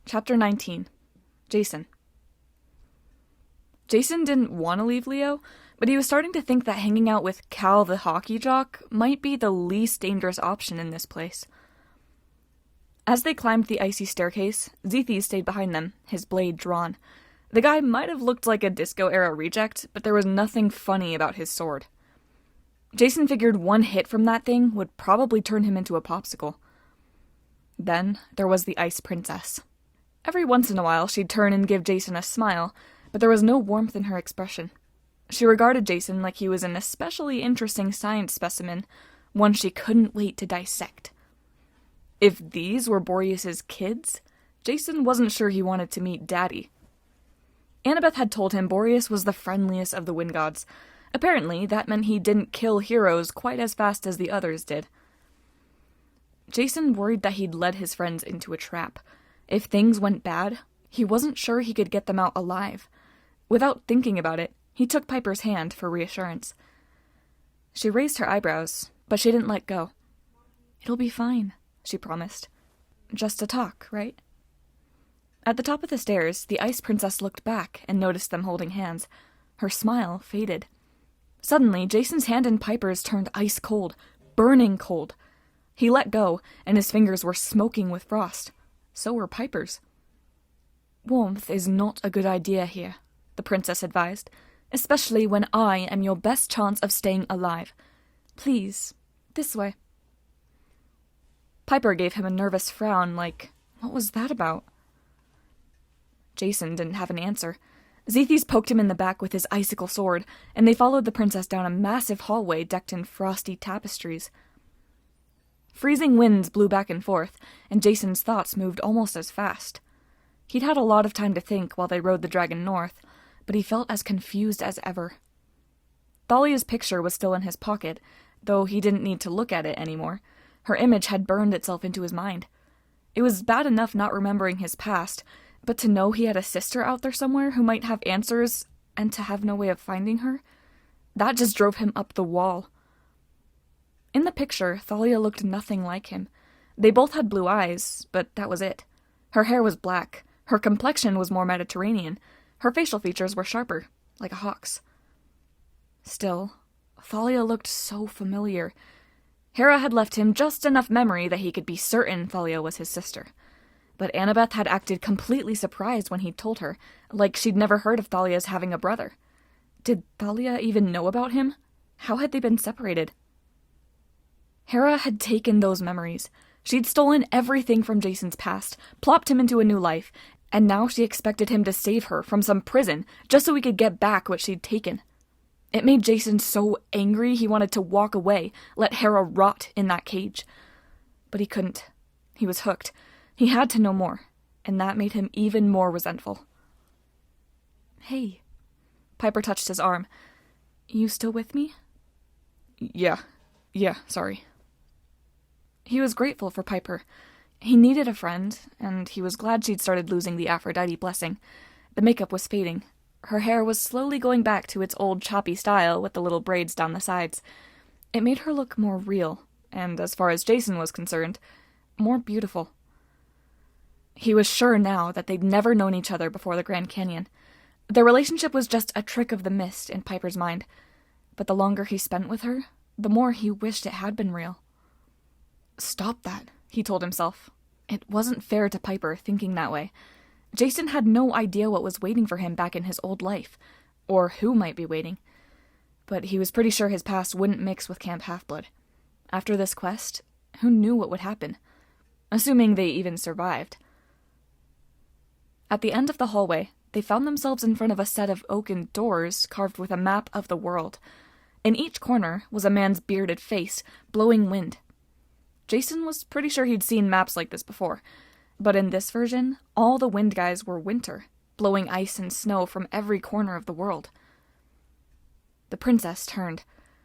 Chapter 19. Jason. Jason didn't want to leave Leo, but he was starting to think that hanging out with Cal the hockey jock might be the least dangerous option in this place. As they climbed the icy staircase, Zethes stayed behind them, his blade drawn. The guy might have looked like a disco-era reject, but there was nothing funny about his sword. Jason figured one hit from that thing would probably turn him into a popsicle. Then there was the Ice Princess. Every once in a while she'd turn and give Jason a smile, but there was no warmth in her expression. She regarded Jason like he was an especially interesting science specimen, one she couldn't wait to dissect. If these were Boreas's kids, Jason wasn't sure he wanted to meet Daddy. Annabeth had told him Boreas was the friendliest of the wind gods. Apparently, that meant he didn't kill heroes quite as fast as the others did. Jason worried that he'd led his friends into a trap. If things went bad, he wasn't sure he could get them out alive. Without thinking about it, he took Piper's hand for reassurance. She raised her eyebrows, but she didn't let go. "It'll be fine," she promised. "Just a talk, right?" At the top of the stairs, the Ice Princess looked back and noticed them holding hands. Her smile faded. Suddenly, Jason's hand in Piper's turned ice cold, burning cold. He let go, and his fingers were smoking with frost. So were Piper's. "Warmth is not a good idea here," the princess advised, "especially when I am your best chance of staying alive. Please, this way." Piper gave him a nervous frown like, what was that about? Jason didn't have an answer. Zethes poked him in the back with his icicle sword, and they followed the princess down a massive hallway decked in frosty tapestries. Freezing winds blew back and forth, and Jason's thoughts moved almost as fast. He'd had a lot of time to think while they rode the dragon north, but he felt as confused as ever. Thalia's picture was still in his pocket, though he didn't need to look at it anymore. Her image had burned itself into his mind. It was bad enough not remembering his past, but to know he had a sister out there somewhere who might have answers, and to have no way of finding her, that just drove him up the wall. In the picture, Thalia looked nothing like him. They both had blue eyes, but that was it. Her hair was black, her complexion was more Mediterranean, her facial features were sharper, like a hawk's. Still, Thalia looked so familiar. Hera had left him just enough memory that he could be certain Thalia was his sister. But Annabeth had acted completely surprised when he'd told her, like she'd never heard of Thalia's having a brother. Did Thalia even know about him? How had they been separated? Hera had taken those memories. She'd stolen everything from Jason's past, plopped him into a new life, and now she expected him to save her from some prison just so he could get back what she'd taken. It made Jason so angry he wanted to walk away, let Hera rot in that cage. But he couldn't. He was hooked. He had to know more, and that made him even more resentful. "Hey." Piper touched his arm. "You still with me?" Yeah, sorry." He was grateful for Piper. He needed a friend, and he was glad she'd started losing the Aphrodite blessing. The makeup was fading. Her hair was slowly going back to its old choppy style with the little braids down the sides. It made her look more real, and as far as Jason was concerned, more beautiful. He was sure now that they'd never known each other before the Grand Canyon. Their relationship was just a trick of the mist in Piper's mind. But the longer he spent with her, the more he wished it had been real. Stop that, he told himself. It wasn't fair to Piper thinking that way. Jason had no idea what was waiting for him back in his old life, or who might be waiting. But he was pretty sure his past wouldn't mix with Camp Half-Blood. After this quest, who knew what would happen? Assuming they even survived. At the end of the hallway, they found themselves in front of a set of oaken doors carved with a map of the world. In each corner was a man's bearded face, blowing wind. Jason was pretty sure he'd seen maps like this before, but in this version, all the wind guys were winter, blowing ice and snow from every corner of the world. The princess turned.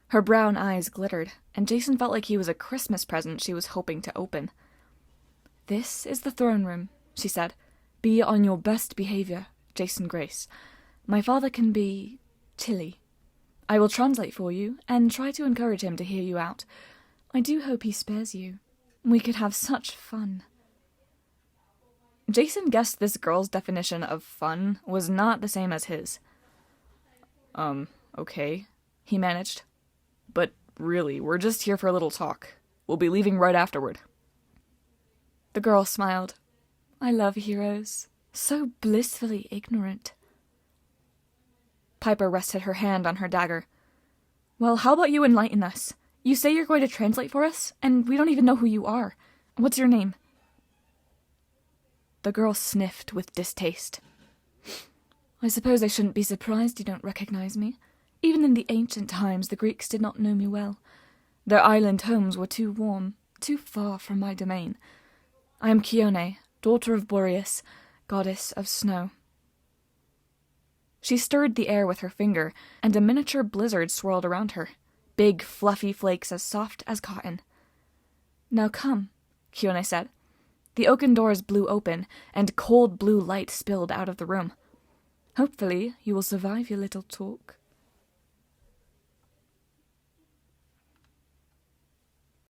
Her brown eyes glittered, and Jason felt like he was a Christmas present she was hoping to open. "This is the throne room," she said. "Be on your best behavior, Jason Grace. My father can be chilly. I will translate for you, and try to encourage him to hear you out. I do hope he spares you. We could have such fun." Jason guessed this girl's definition of fun was not the same as his. Okay, he managed. But really, we're just here for a little talk. We'll be leaving right afterward. The girl smiled. I love heroes. So blissfully ignorant. Piper rested her hand on her dagger. Well, how about you enlighten us? You say you're going to translate for us, and we don't even know who you are. What's your name? The girl sniffed with distaste. I suppose I shouldn't be surprised you don't recognize me. Even in the ancient times, the Greeks did not know me well. Their island homes were too warm, too far from my domain. I am Chione, daughter of Boreas, goddess of snow. She stirred the air with her finger, and a miniature blizzard swirled around her, big, fluffy flakes as soft as cotton. Now come, Chione said. The oaken doors blew open, and cold blue light spilled out of the room. Hopefully, you will survive your little talk.